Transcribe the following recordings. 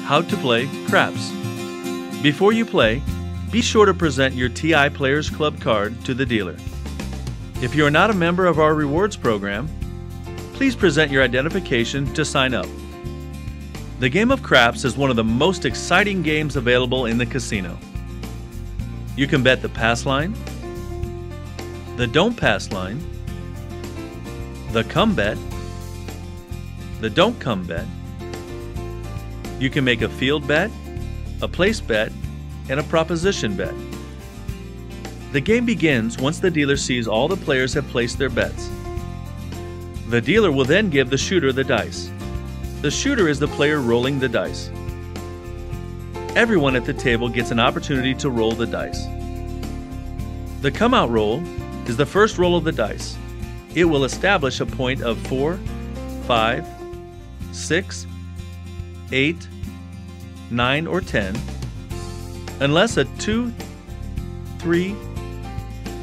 How to play craps. Before you play, be sure to present your TI Players Club card to the dealer. If you are not a member of our rewards program, please present your identification to sign up. The game of craps is one of the most exciting games available in the casino. You can bet the pass line, the don't pass line, the come bet, the don't come bet. You can make a field bet, a place bet, and a proposition bet. The game begins once the dealer sees all the players have placed their bets. The dealer will then give the shooter the dice. The shooter is the player rolling the dice. Everyone at the table gets an opportunity to roll the dice. The come-out roll is the first roll of the dice. It will establish a point of 4, 5, 6, 8, 9, or 10, unless a 2, 3,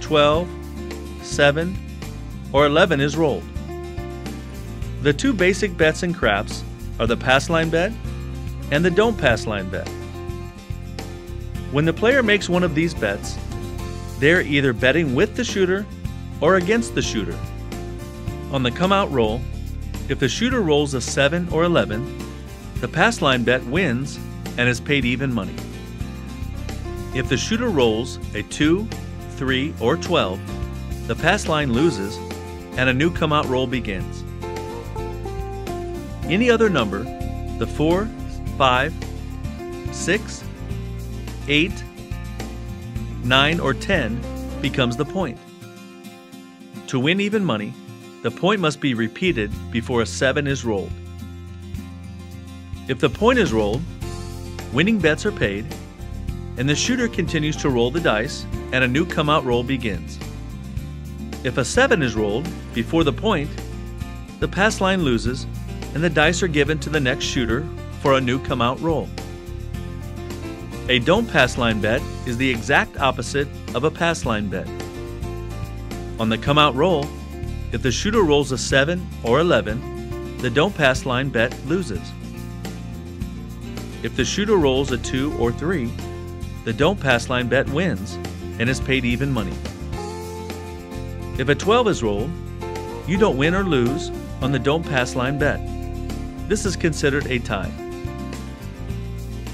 12, 7, or 11 is rolled. The two basic bets in craps are the pass line bet and the don't pass line bet. When the player makes one of these bets, they're either betting with the shooter or against the shooter. On the come-out roll, if the shooter rolls a 7 or 11, the pass line bet wins and is paid even money. If the shooter rolls a 2, 3, or 12, the pass line loses and a new come-out roll begins. Any other number, the 4, 5, 6, 8, 9, or 10 becomes the point. To win even money, the point must be repeated before a 7 is rolled. If the point is rolled, winning bets are paid, and the shooter continues to roll the dice and a new come-out roll begins. If a 7 is rolled before the point, the pass line loses and the dice are given to the next shooter for a new come-out roll. A don't pass line bet is the exact opposite of a pass line bet. On the come-out roll, if the shooter rolls a 7 or 11, the don't pass line bet loses. If the shooter rolls a 2 or 3, the don't pass line bet wins and is paid even money. If a 12 is rolled, you don't win or lose on the don't pass line bet. This is considered a tie.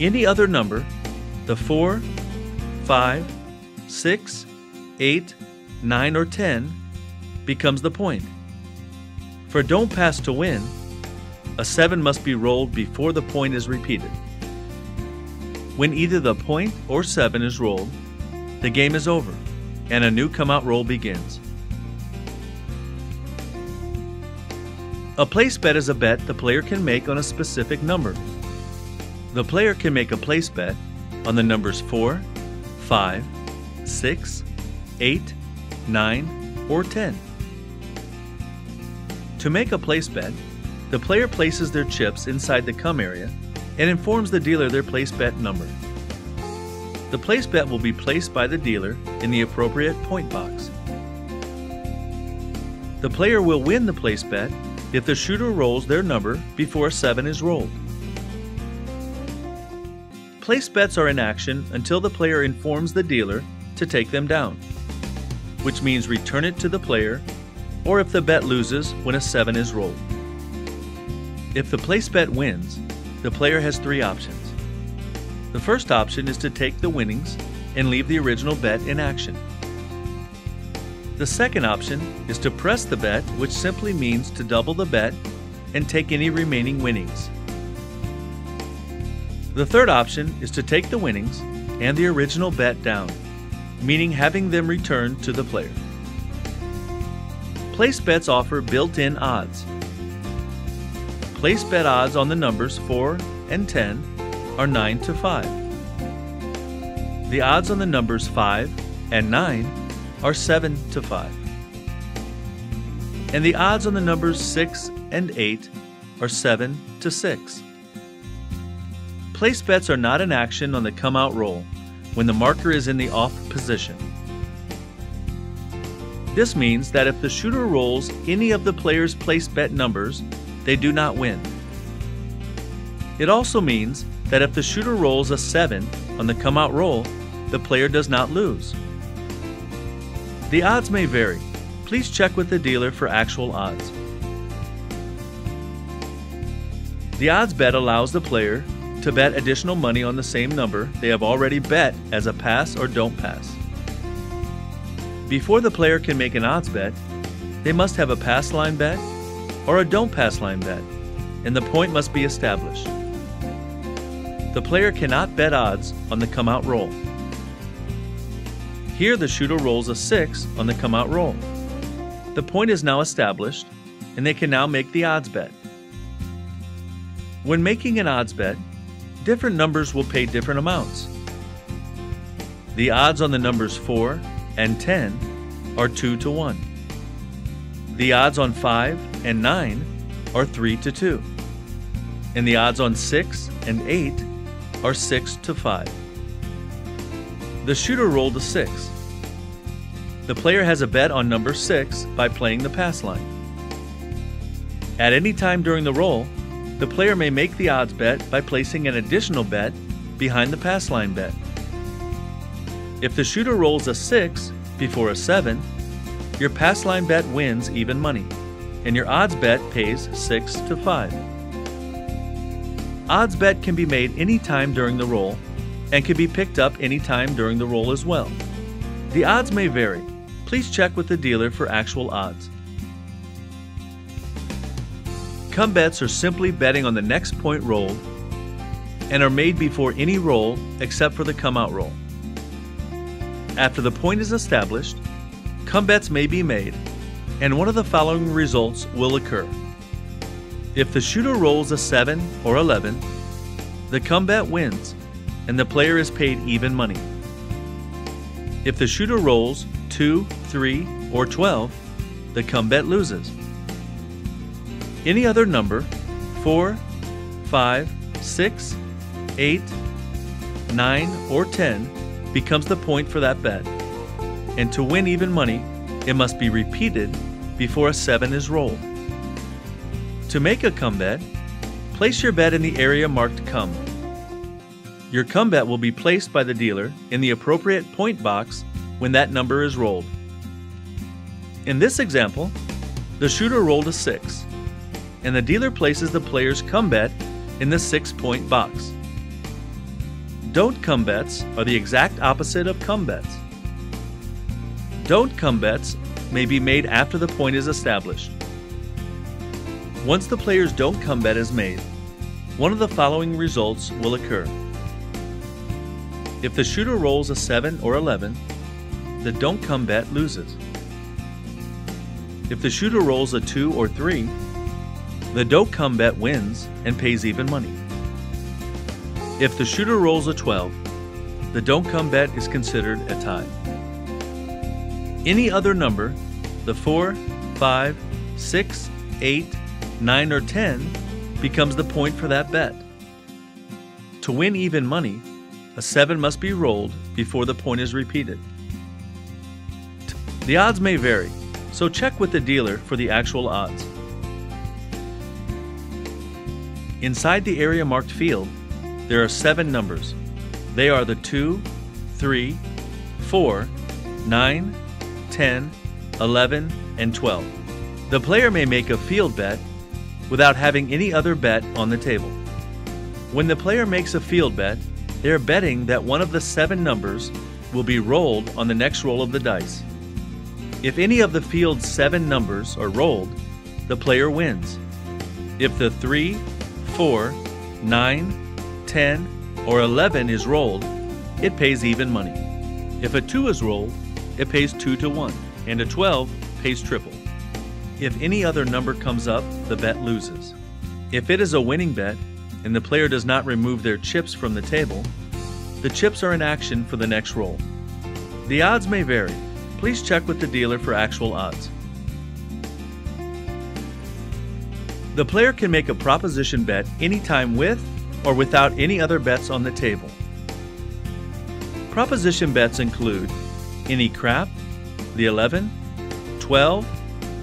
Any other number, the 4, 5, 6, 8, 9, or 10 becomes the point. For don't pass to win, a 7 must be rolled before the point is repeated. When either the point or 7 is rolled, the game is over and a new come-out roll begins. A place bet is a bet the player can make on a specific number. The player can make a place bet on the numbers 4, 5, 6, 8, 9, or 10. To make a place bet, the player places their chips inside the come area and informs the dealer their place bet number. The place bet will be placed by the dealer in the appropriate point box. The player will win the place bet if the shooter rolls their number before a 7 is rolled. Place bets are in action until the player informs the dealer to take them down, which means return it to the player, or if the bet loses when a 7 is rolled. If the place bet wins, the player has 3 options. The first option is to take the winnings and leave the original bet in action. The second option is to press the bet, which simply means to double the bet and take any remaining winnings. The third option is to take the winnings and the original bet down, meaning having them returned to the player. Place bets offer built-in odds. Place bet odds on the numbers 4 and 10 are 9 to 5. The odds on the numbers 5 and 9 are 7 to 5. And the odds on the numbers 6 and 8 are 7 to 6. Place bets are not in action on the come-out roll when the marker is in the off position. This means that if the shooter rolls any of the player's place bet numbers, they do not win. It also means that if the shooter rolls a 7 on the come-out roll, the player does not lose. The odds may vary. Please check with the dealer for actual odds. The odds bet allows the player to bet additional money on the same number they have already bet as a pass or don't pass. Before the player can make an odds bet, they must have a pass line bet or a don't pass line bet, and the point must be established. The player cannot bet odds on the come-out roll. Here the shooter rolls a 6 on the come-out roll. The point is now established, and they can now make the odds bet. When making an odds bet, different numbers will pay different amounts. The odds on the numbers 4 and 10 are 2 to 1. The odds on 5 and 9 are 3 to 2. And the odds on 6 and 8 are 6 to 5. The shooter rolled a 6. The player has a bet on number 6 by playing the pass line. At any time during the roll, the player may make the odds bet by placing an additional bet behind the pass line bet. If the shooter rolls a 6 before a 7, your pass line bet wins even money, and your odds bet pays 6 to 5. Odds bet can be made any time during the roll and can be picked up any time during the roll as well. The odds may vary. Please check with the dealer for actual odds. Come bets are simply betting on the next point rolled and are made before any roll except for the come-out roll. After the point is established, come bets may be made, and one of the following results will occur. If the shooter rolls a 7 or 11, the come bet wins, and the player is paid even money. If the shooter rolls 2, 3, or 12, the come bet loses. Any other number, 4, 5, 6, 8, 9, or 10, becomes the point for that bet. And to win even money, it must be repeated before a 7 is rolled. To make a come bet, place your bet in the area marked come. Your come bet will be placed by the dealer in the appropriate point box when that number is rolled. In this example, the shooter rolled a 6, and the dealer places the player's come bet in the 6-point box. Don't come bets are the exact opposite of come bets. Don't come bets may be made after the point is established. Once the player's don't come bet is made, one of the following results will occur. If the shooter rolls a 7 or 11, the don't come bet loses. If the shooter rolls a 2 or 3, the don't come bet wins and pays even money. If the shooter rolls a 12, the don't come bet is considered a tie. Any other number, the 4, 5, 6, 8, 9, or 10, becomes the point for that bet. To win even money, a 7 must be rolled before the point is repeated. The odds may vary, so check with the dealer for the actual odds. Inside the area marked field, there are 7 numbers. They are the 2, 3, 4, 9, 10, 11, and 12. The player may make a field bet without having any other bet on the table. When the player makes a field bet, they are betting that one of the 7 numbers will be rolled on the next roll of the dice. If any of the field's 7 numbers are rolled, the player wins. If the 3, 4, 9, 10, or 11 is rolled, it pays even money. If a 2 is rolled, it pays 2 to 1, and a 12 pays triple. If any other number comes up, the bet loses. If it is a winning bet, and the player does not remove their chips from the table, the chips are in action for the next roll. The odds may vary. Please check with the dealer for actual odds. The player can make a proposition bet anytime with or without any other bets on the table. Proposition bets include any crap, the 11, 12,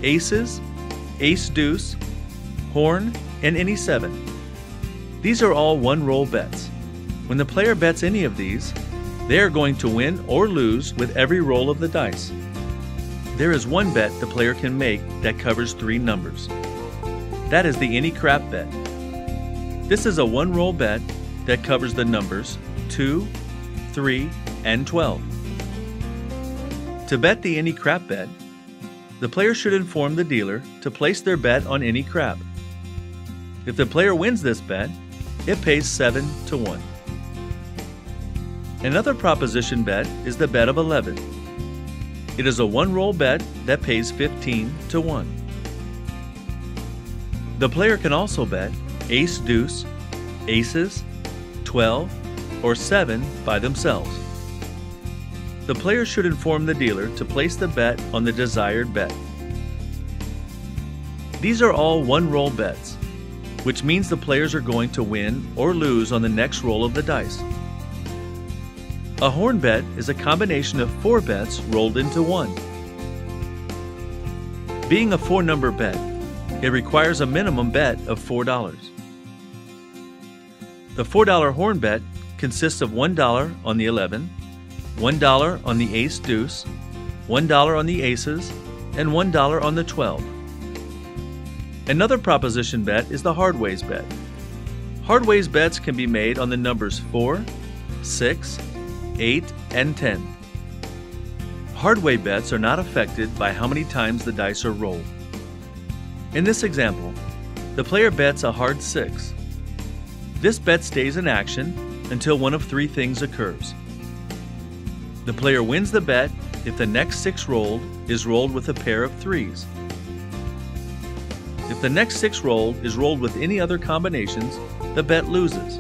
aces, ace-deuce, horn, and any 7. These are all one-roll bets. When the player bets any of these, they are going to win or lose with every roll of the dice. There is one bet the player can make that covers 3 numbers. That is the any crap bet. This is a one-roll bet that covers the numbers 2, 3, and 12. To bet the any crap bet, the player should inform the dealer to place their bet on any crap. If the player wins this bet, it pays 7 to 1. Another proposition bet is the bet of 11. It is a one-roll bet that pays 15 to 1. The player can also bet ace deuce, aces, 12, or 7 by themselves. The player should inform the dealer to place the bet on the desired bet. These are all one-roll bets, which means the players are going to win or lose on the next roll of the dice. A horn bet is a combination of 4 bets rolled into one. Being a 4-number bet, it requires a minimum bet of $4. The $4 horn bet consists of $1 on the 11, $1 on the ace deuce, $1 on the aces, and $1 on the 12. Another proposition bet is the hardways bet. Hardways bets can be made on the numbers 4, 6, 8, and 10. Hardway bets are not affected by how many times the dice are rolled. In this example, the player bets a hard 6. This bet stays in action until one of 3 things occurs. The player wins the bet if the next 6 rolled is rolled with a pair of 3s. If the next 6 rolled is rolled with any other combinations, the bet loses.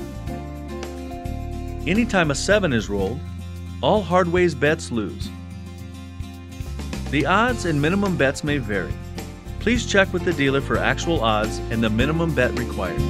Anytime a 7 is rolled, all hardways bets lose. The odds and minimum bets may vary. Please check with the dealer for actual odds and the minimum bet required.